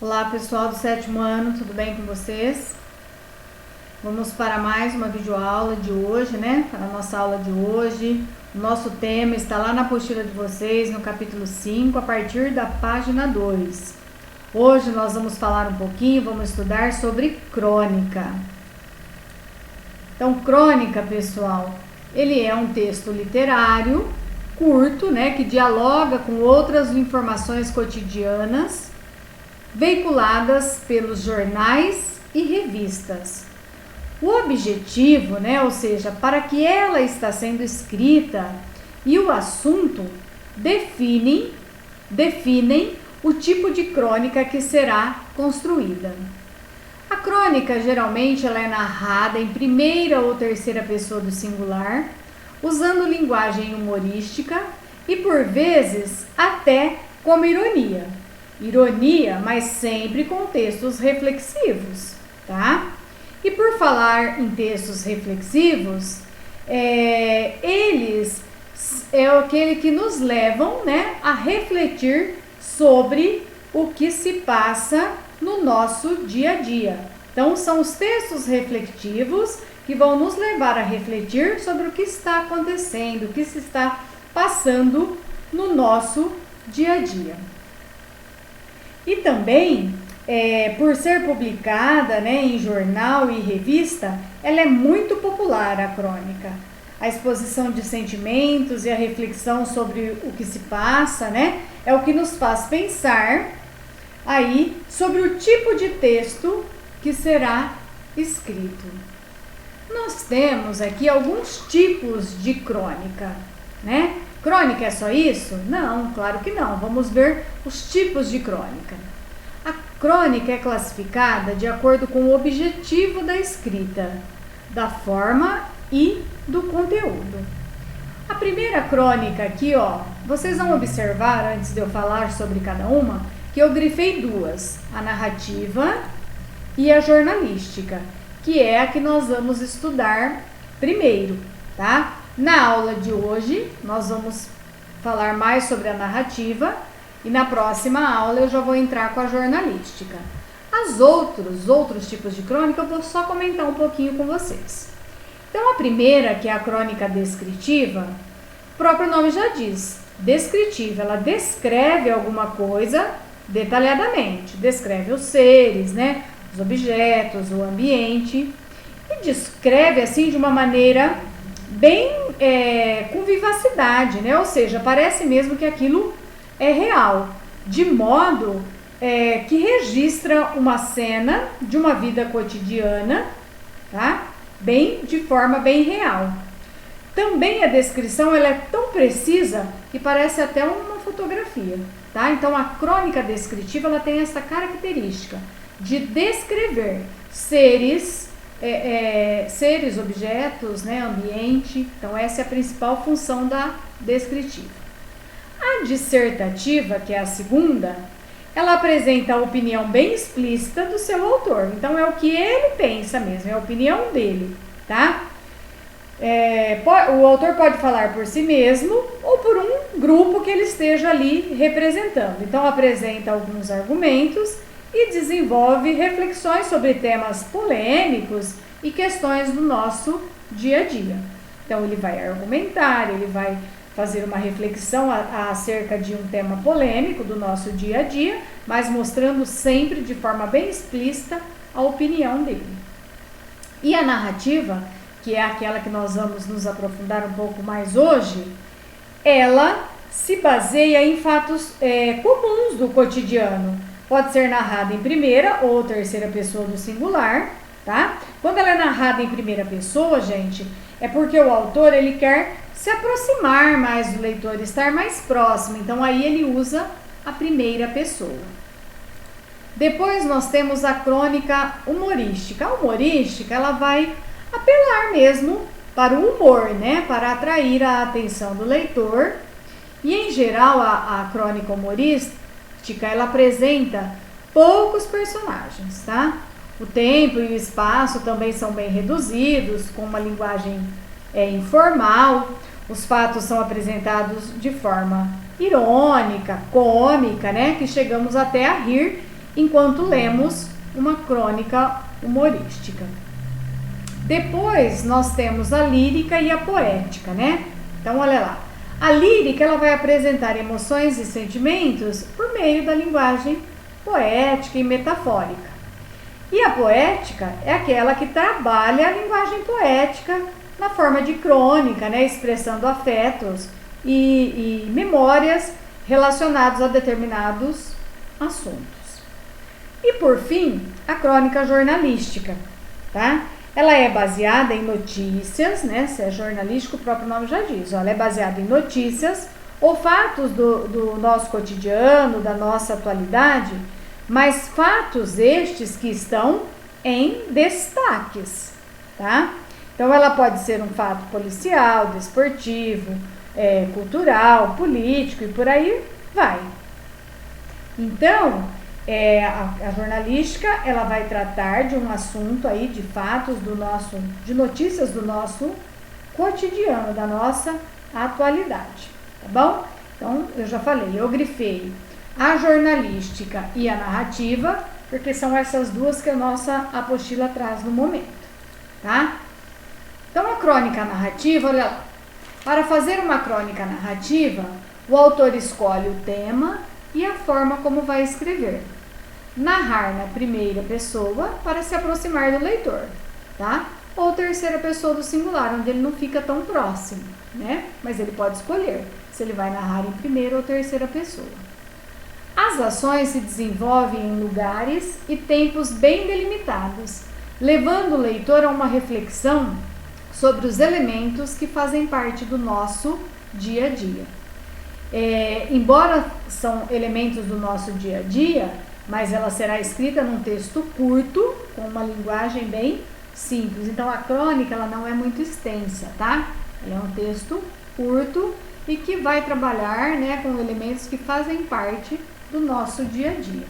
Olá pessoal do 7º ano, tudo bem com vocês? Vamos para mais uma videoaula de hoje, né? Para a nossa aula de hoje. O nosso tema está lá na apostila de vocês, no capítulo 5, a partir da página 2. Hoje nós vamos falar um pouquinho, vamos estudar sobre crônica. Então, crônica, pessoal, ele é um texto literário curto, né? Que dialoga com outras informações cotidianas veiculadas pelos jornais e revistas. O objetivo, né, ou seja, para que ela está sendo escrita e o assunto definem o tipo de crônica que será construída. A crônica, geralmente, ela é narrada em primeira ou terceira pessoa do singular, usando linguagem humorística e, por vezes, até como ironia. Ironia, mas sempre com textos reflexivos, tá? E por falar em textos reflexivos, eles é aquele que nos levam, né, a refletir sobre o que se passa no nosso dia a dia. Então, são os textos reflexivos que vão nos levar a refletir sobre o que está acontecendo, o que se está passando no nosso dia a dia. E também, por ser publicada, né, em jornal e revista, ela é muito popular, a crônica. A exposição de sentimentos e a reflexão sobre o que se passa, né, é o que nos faz pensar aí sobre o tipo de texto que será escrito. Nós temos aqui alguns tipos de crônica, né? Crônica é só isso? Não, claro que não. Vamos ver os tipos de crônica. A crônica é classificada de acordo com o objetivo da escrita, da forma e do conteúdo. A primeira crônica aqui, ó, vocês vão observar, antes de eu falar sobre cada uma, que eu grifei duas, a narrativa e a jornalística, que é a que nós vamos estudar primeiro, tá? Na aula de hoje, nós vamos falar mais sobre a narrativa e na próxima aula eu já vou entrar com a jornalística. Os outros tipos de crônica eu vou só comentar um pouquinho com vocês. Então, a primeira, que é a crônica descritiva, o próprio nome já diz, descritiva. Ela descreve alguma coisa detalhadamente, descreve os seres, né, os objetos, o ambiente, e descreve assim de uma maneira bem com vivacidade, né? Ou seja, parece mesmo que aquilo é real, de modo que registra uma cena de uma vida cotidiana, tá? De forma bem real. Também a descrição ela é tão precisa que parece até uma fotografia, tá? Então a crônica descritiva ela tem essa característica de descrever seres, objetos, né, ambiente. Então essa é a principal função da descritiva. A dissertativa, que é a segunda, ela apresenta a opinião bem explícita do seu autor. Então é o que ele pensa mesmo, é a opinião dele, tá? O autor pode falar por si mesmo ou por um grupo que ele esteja ali representando. Então apresenta alguns argumentos e desenvolve reflexões sobre temas polêmicos e questões do nosso dia a dia. Então ele vai argumentar, ele vai fazer uma reflexão acerca de um tema polêmico do nosso dia a dia, mas mostrando sempre de forma bem explícita a opinião dele. E a narrativa, que é aquela que nós vamos nos aprofundar um pouco mais hoje, ela se baseia em fatos comuns do cotidiano. Pode ser narrada em primeira ou terceira pessoa do singular, tá? Quando ela é narrada em primeira pessoa, gente, é porque o autor ele quer se aproximar mais do leitor, estar mais próximo. Então aí ele usa a primeira pessoa. Depois nós temos a crônica humorística. A humorística ela vai apelar mesmo para o humor, né? Para atrair a atenção do leitor. E em geral a crônica humorística ela apresenta poucos personagens, tá? O tempo e o espaço também são bem reduzidos, com uma linguagem informal. Os fatos são apresentados de forma irônica, cômica, né? Que chegamos até a rir enquanto lemos uma crônica humorística. Depois nós temos a lírica e a poética, né? Então olha lá. A lírica ela vai apresentar emoções e sentimentos por meio da linguagem poética e metafórica. E a poética é aquela que trabalha a linguagem poética na forma de crônica, né? Expressando afetos e memórias relacionados a determinados assuntos. E por fim, a crônica jornalística, tá? Ela é baseada em notícias, né? Se é jornalístico, o próprio nome já diz. Ela é baseada em notícias ou fatos do nosso cotidiano, da nossa atualidade, mas fatos estes que estão em destaques, tá? Então, ela pode ser um fato policial, desportivo, cultural, político e por aí vai. Então, a jornalística, ela vai tratar de um assunto aí, de fatos de notícias do nosso cotidiano, da nossa atualidade, tá bom? Então, eu já falei, eu grifei a jornalística e a narrativa, porque são essas duas que a nossa apostila traz no momento, tá? Então, a crônica narrativa, olha lá. Para fazer uma crônica narrativa, o autor escolhe o tema e a forma como vai escrever. Narrar na primeira pessoa para se aproximar do leitor, tá? Ou terceira pessoa do singular, onde ele não fica tão próximo, né? Mas ele pode escolher se ele vai narrar em primeira ou terceira pessoa. As ações se desenvolvem em lugares e tempos bem delimitados, levando o leitor a uma reflexão sobre os elementos que fazem parte do nosso dia a dia. Embora são elementos do nosso dia a dia, mas ela será escrita num texto curto, com uma linguagem bem simples. Então, a crônica ela não é muito extensa, tá? Ela é um texto curto e que vai trabalhar, né, com elementos que fazem parte do nosso dia a dia.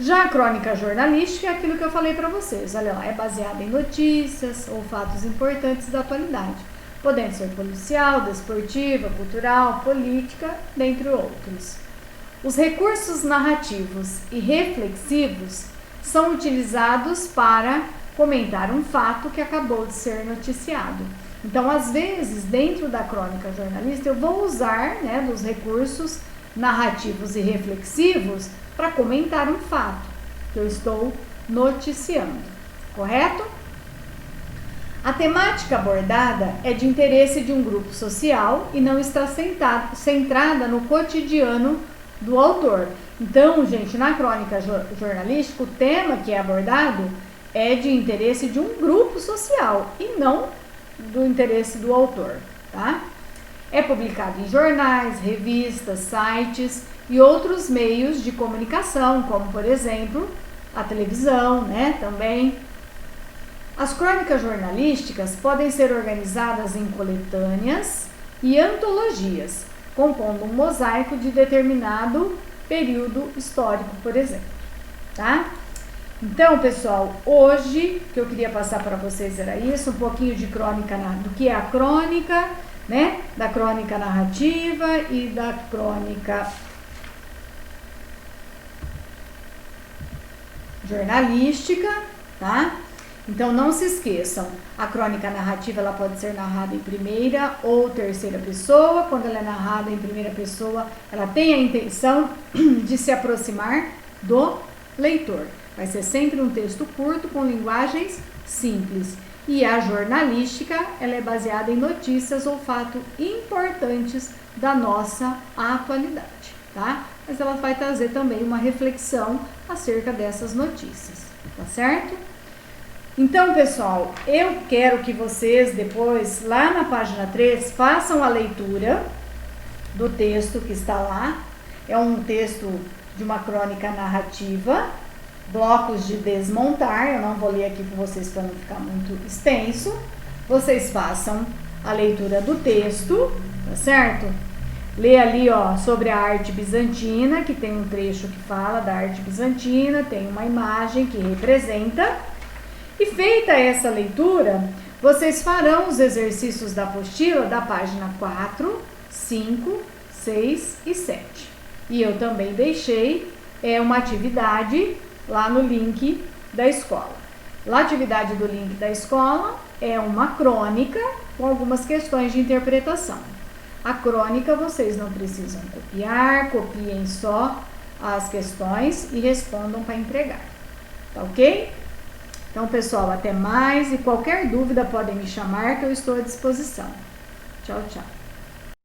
Já a crônica jornalística é aquilo que eu falei para vocês. Olha lá, é baseada em notícias ou fatos importantes da atualidade, podendo ser policial, desportiva, cultural, política, dentre outros. Os recursos narrativos e reflexivos são utilizados para comentar um fato que acabou de ser noticiado. Então, às vezes, dentro da crônica jornalista, eu vou usar, né, dos recursos narrativos e reflexivos para comentar um fato que eu estou noticiando, correto? A temática abordada é de interesse de um grupo social e não está centrada no cotidiano do autor. Então, gente, na crônica jornalística, o tema que é abordado é de interesse de um grupo social e não do interesse do autor, tá? É publicado em jornais, revistas, sites e outros meios de comunicação, como, por exemplo, a televisão, né, também. As crônicas jornalísticas podem ser organizadas em coletâneas e antologias, compondo um mosaico de determinado período histórico, por exemplo, tá? Então, pessoal, hoje que eu queria passar para vocês era isso, um pouquinho de crônica, do que é a crônica, né? Da crônica narrativa e da crônica jornalística, tá? Então, não se esqueçam, a crônica narrativa ela pode ser narrada em primeira ou terceira pessoa. Quando ela é narrada em primeira pessoa, ela tem a intenção de se aproximar do leitor. Vai ser sempre um texto curto com linguagens simples. E a jornalística, ela é baseada em notícias ou fatos importantes da nossa atualidade, tá? Mas ela vai trazer também uma reflexão acerca dessas notícias, tá certo? Então, pessoal, eu quero que vocês depois, lá na página 3, façam a leitura do texto que está lá. É um texto de uma crônica narrativa, blocos de desmontar. Eu não vou ler aqui com vocês para não ficar muito extenso. Vocês façam a leitura do texto, tá certo? Lê ali, ó, sobre a arte bizantina, que tem um trecho que fala da arte bizantina, tem uma imagem que representa. E feita essa leitura, vocês farão os exercícios da apostila da página 4, 5, 6 e 7. E eu também deixei é uma atividade lá no link da escola. A atividade do link da escola é uma crônica com algumas questões de interpretação. A crônica vocês não precisam copiar, copiem só as questões e respondam para entregar, tá ok? Então, pessoal, até mais e qualquer dúvida podem me chamar que eu estou à disposição. Tchau, tchau.